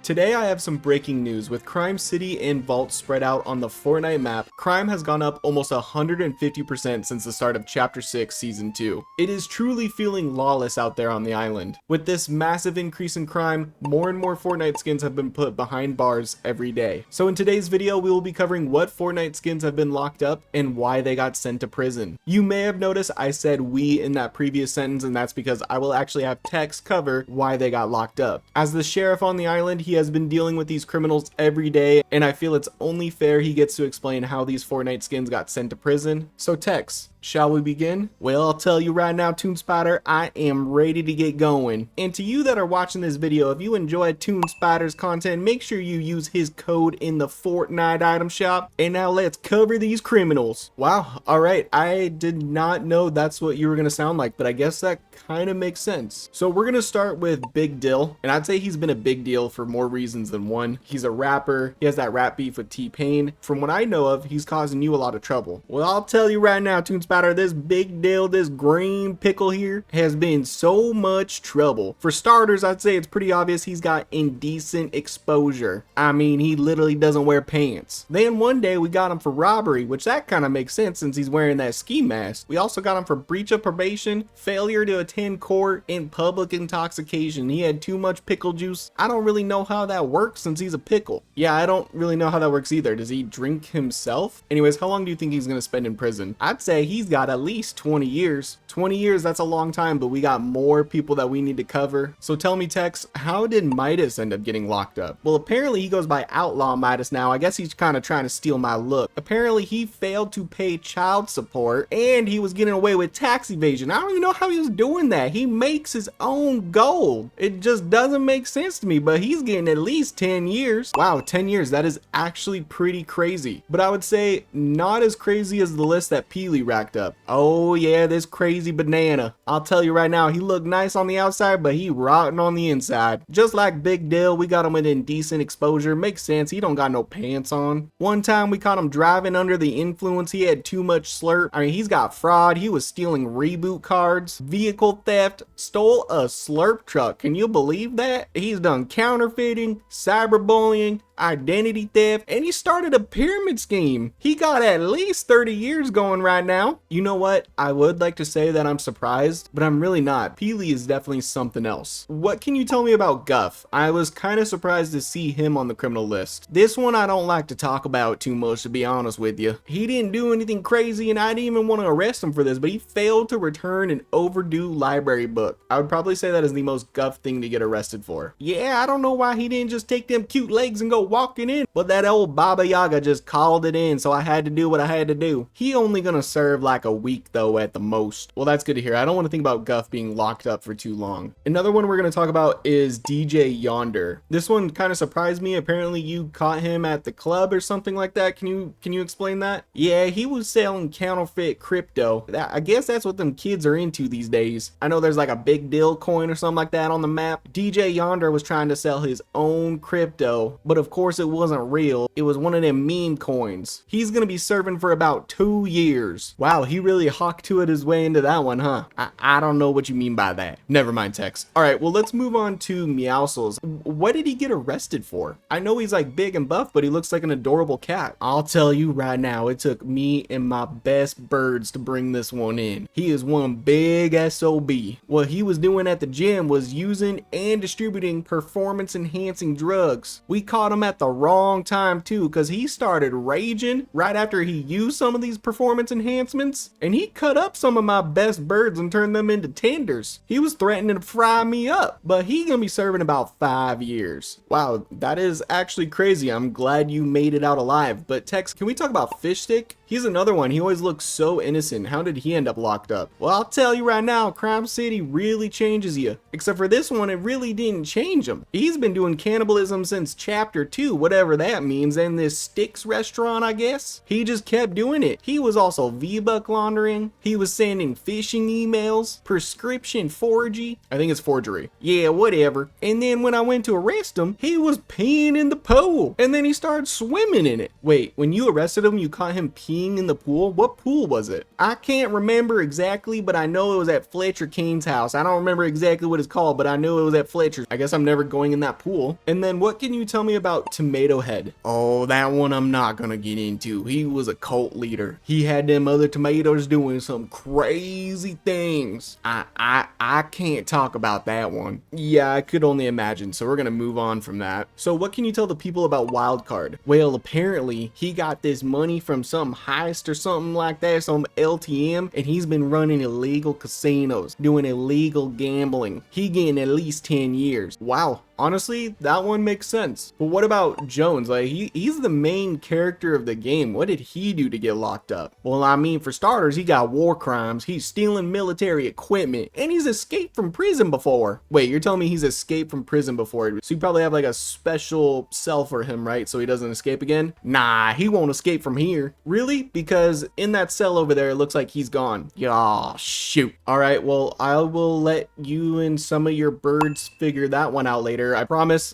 Today I have some breaking news. With Crime City and Vault spread out on the Fortnite map, crime has gone up almost 150% since the start of Chapter 6 Season 2. It is truly feeling lawless out there on the island. With this massive increase in crime, more and more Fortnite skins have been put behind bars every day. So in today's video, we will be covering what Fortnite skins have been locked up and why they got sent to prison. You may have noticed I said we in that previous sentence, and that's because I will actually have text cover why they got locked up. As the sheriff on the island, he has been dealing with these criminals every day, and I feel it's only fair he gets to explain how these Fortnite skins got sent to prison. So Tex, shall we begin? Well, I'll tell you right now, TuneSpider, I am ready to get going. And to you that are watching this video, if you enjoy TuneSpider's content, make sure you use his code in the Fortnite item shop. And now let's cover these criminals. Wow, alright, I did not know that's what you were gonna sound like, but I guess that kind of makes sense. So we're gonna start with Big Dill, and I'd say he's been a big deal for more reasons than one. He's a rapper, he has that rap beef with T-Pain. From what I know of, he's causing you a lot of trouble. Well, I'll tell you right now, TuneSpider, this Big Dill, this green pickle here, has been so much trouble. For starters, I'd say it's pretty obvious he's got indecent exposure. I mean, he literally doesn't wear pants. Then one day we got him for robbery, which that kind of makes sense since he's wearing that ski mask. We also got him for breach of probation, failure to attend court, and public intoxication. He had too much pickle juice. I don't really know how that works since he's a pickle. Yeah, I don't really know how that works either. Does he drink himself? Anyways, how long do you think he's gonna spend in prison? I'd say he's got at least 20 years. 20 years, that's a long time, but we got more people that we need to cover. So tell me, Tex, how did Midas end up getting locked up? Well, apparently he goes by Outlaw Midas now. I guess he's kind of trying to steal my look. Apparently he failed to pay child support and he was getting away with tax evasion. I don't even know how he was doing that. He makes his own gold. It just doesn't make sense to me, but he's getting at least 10 years. Wow, 10 years. That is actually pretty crazy. But I would say not as crazy as the list that Peely racked up. Oh yeah, this crazy banana. I'll tell you right now, he looked nice on the outside, but he rotten on the inside. Just like Big Dill, we got him with indecent exposure. Makes sense, he don't got no pants on. One time we caught him driving under the influence. He had too much slurp. I mean, he's got fraud. He was stealing reboot cards, vehicle theft, stole a slurp truck. Can you believe that? He's done counterfeiting, cyberbullying, identity theft, and he started a pyramid scheme. He got at least 30 years going right now. You know what? I would like to say that I'm surprised, but I'm really not. Peely is definitely something else. What can you tell me about Guff? I was kind of surprised to see him on the criminal list. This one I don't like to talk about too much, to be honest with you. He didn't do anything crazy, and I didn't even want to arrest him for this, but he failed to return an overdue library book. I would probably say that is the most Guff thing to get arrested for. Yeah, I don't know why he didn't just take them cute legs and go walking in, but that old Baba Yaga just called it in, so I had to do what I had to do. He only gonna serve like a week though at the most. Well, that's good to hear. I don't want to think about Guff being locked up for too long. Another one we're gonna talk about is DJ Yonder. This one kind of surprised me. Apparently you caught him at the club or something like that. Can you explain that? Yeah, he was selling counterfeit crypto. I guess that's what them kids are into these days. I know there's like a Big Dill coin or something like that on the map. DJ Yonder was trying to sell his own crypto, but of course it wasn't real. It was one of them meme coins. He's gonna be serving for about 2 years. Wow, he really hawked to it his way into that one, huh? I don't know what you mean by that. Never mind, Tex. All right, well, let's move on to Meowscles. What did he get arrested for? I know he's like big and buff, but he looks like an adorable cat. I'll tell you right now, it took me and my best birds to bring this one in. He is one big SOB. What he was doing at the gym was using and distributing performance enhancing drugs. We caught him at the wrong time too, because he started raging right after he used some of these performance enhancements, and he cut up some of my best birds and turned them into tenders. He was threatening to fry me up, but he gonna be serving about 5 years. Wow, that is actually crazy. I'm glad you made it out alive. But Tex, can we talk about Fishstick? He's another one. He always looks so innocent. How did he end up locked up? Well, I'll tell you right now, Crime City really changes you. Except for this one, it really didn't change him. He's been doing cannibalism since Chapter too, whatever that means, and this Sticks restaurant, I guess. He just kept doing it. He was also V-Buck laundering. He was sending phishing emails, prescription forgery. I think it's forgery. Yeah, whatever. And then when I went to arrest him, he was peeing in the pool. And then he started swimming in it. Wait, when you arrested him, you caught him peeing in the pool? What pool was it? I can't remember exactly, but I know it was at Fletcher Kane's house. I don't remember exactly what it's called, but I knew it was at Fletcher's. I guess I'm never going in that pool. And then what can you tell me about Tomato Head? Oh, that one I'm not gonna get into. He was a cult leader. He had them other tomatoes doing some crazy things. I can't talk about that one. Yeah, I could only imagine, so we're gonna move on from that. So what can you tell the people about Wildcard? Well, apparently he got this money from some heist or something like that, some LTM, and he's been running illegal casinos, doing illegal gambling. He getting at least 10 years. Wow. Honestly, that one makes sense. But what about Jones? Like, he's the main character of the game. What did he do to get locked up? Well, I mean, for starters, he got war crimes. He's stealing military equipment, and he's escaped from prison before. Wait, you're telling me he's escaped from prison before? So you probably have like a special cell for him, right? So he doesn't escape again? Nah, he won't escape from here. Really? Because in that cell over there, it looks like he's gone. Yeah, shoot. All right, well, I will let you and some of your birds figure that one out later. I promise.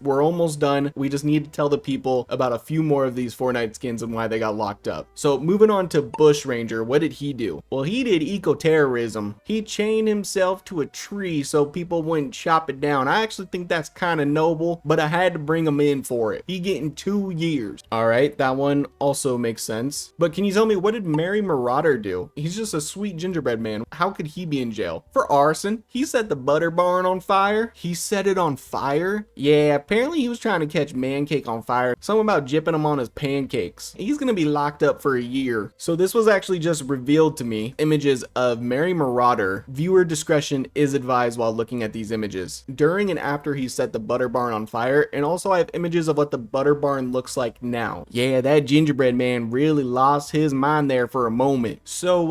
We're almost done. We just need to tell the people about a few more of these Fortnite skins and why they got locked up. So moving on to Bushranger, what did he do? Well, he did eco-terrorism. He chained himself to a tree so people wouldn't chop it down. I actually think that's kind of noble, but I had to bring him in for it. He getting 2 years. All right, that one also makes sense. But can you tell me, what did Marauder do? He's just a sweet gingerbread man. How could he be in jail? For arson. He set the butter barn on fire. He set it on fire? Yeah, apparently he was trying to catch Mancake on fire. Something about jipping him on his pancakes. He's gonna be locked up for a year. So this was actually just revealed to me. Images of Mary Marauder. Viewer discretion is advised while looking at these images. During and after he set the butter barn on fire, and also I have images of what the butter barn looks like now. Yeah, that gingerbread man really lost his mind there for a moment. So,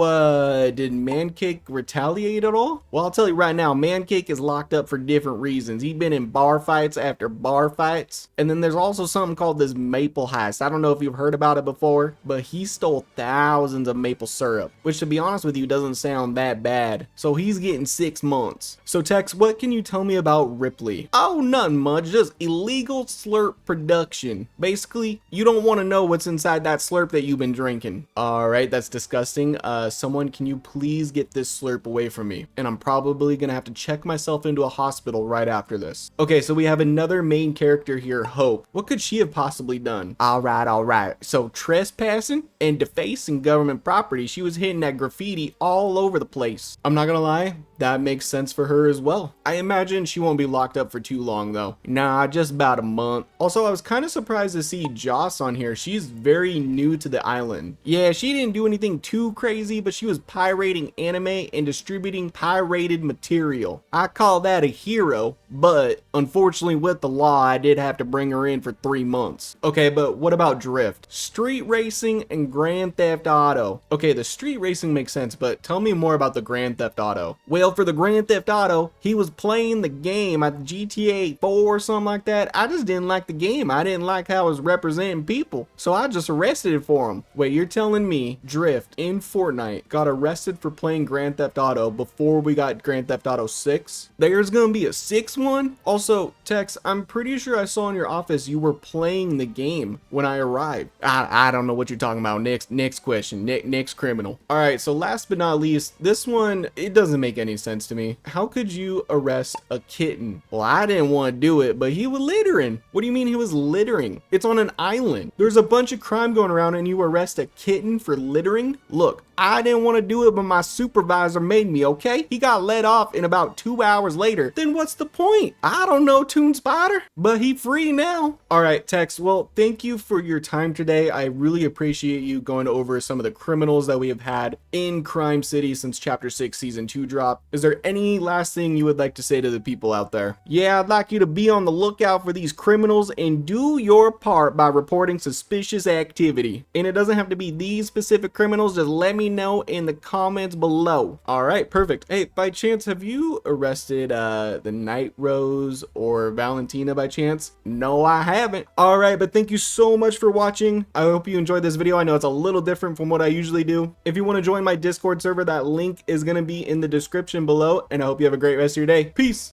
did Mancake retaliate at all? Well, I'll tell you right now, Mancake is locked up for different reasons. He's been in bar fights after bar fights. And then there's also something called this maple heist. I don't know if you've heard about it before, but he stole thousands of maple syrup, which to be honest with you doesn't sound that bad. So he's getting 6 months. So Tex, what can you tell me about Ripley? Oh, nothing much, just illegal slurp production. Basically, you don't want to know what's inside that slurp that you've been drinking. All right, that's disgusting. Someone, can you please get this slurp away from me? And I'm probably gonna have to check myself into a hospital right after this. Okay, so we have another main character here, Hope. What could she have possibly done? All right. So trespassing and defacing government property. She was hitting that graffiti all over the place. I'm not gonna lie, that makes sense for her as well. I imagine she won't be locked up for too long though. Nah, just about a month. Also, I was kind of surprised to see Joss on here. She's very new to the island. Yeah, she didn't do anything too crazy, but she was pirating anime and distributing pirated material. I call that a hero, but unfortunately with the law, I did have to bring her in for 3 months. Okay, but what about Drift? Street racing and Grand Theft Auto. Okay, the street racing makes sense, but tell me more about the Grand Theft Auto. Well, for the Grand Theft Auto, he was playing the game at GTA 4 or something like that. I just didn't like the game. I didn't like how it was representing people, so I just arrested it for him. Wait, you're telling me Drift in Fortnite got arrested for playing Grand Theft Auto before we got Grand Theft Auto 6? There's gonna be a 6th one? Also, Tex, I'm pretty sure I saw in your office you were playing the game when I arrived. I don't know what you're talking about. Next question. Next criminal. All right, so last but not least, this one, it doesn't make any sense to me. How could you arrest a kitten? Well, I didn't want to do it, but he was littering. What do you mean he was littering? It's on an island. There's a bunch of crime going around and you arrest a kitten for littering? Look, I didn't want to do it, but my supervisor made me, okay? He got let off in about 2 hours later. Then what's the point? I don't know, TuneSpider, but he free now. All right, Tex, well, thank you for your time today. I really appreciate you going over some of the criminals that we have had in Crime City since Chapter 6 Season 2 drop. Is there any last thing you would like to say to the people out there? Yeah, I'd like you to be on the lookout for these criminals and do your part by reporting suspicious activity. And it doesn't have to be these specific criminals, just let me me know in the comments below. All right, perfect. Hey, by chance, have you arrested the Night Rose or Valentina by chance? No, I haven't. All right, but thank you so much for watching. I hope you enjoyed this video. I know it's a little different from what I usually do. If you want to join my Discord server, that link is going to be in the description below, and I hope you have a great rest of your day. Peace.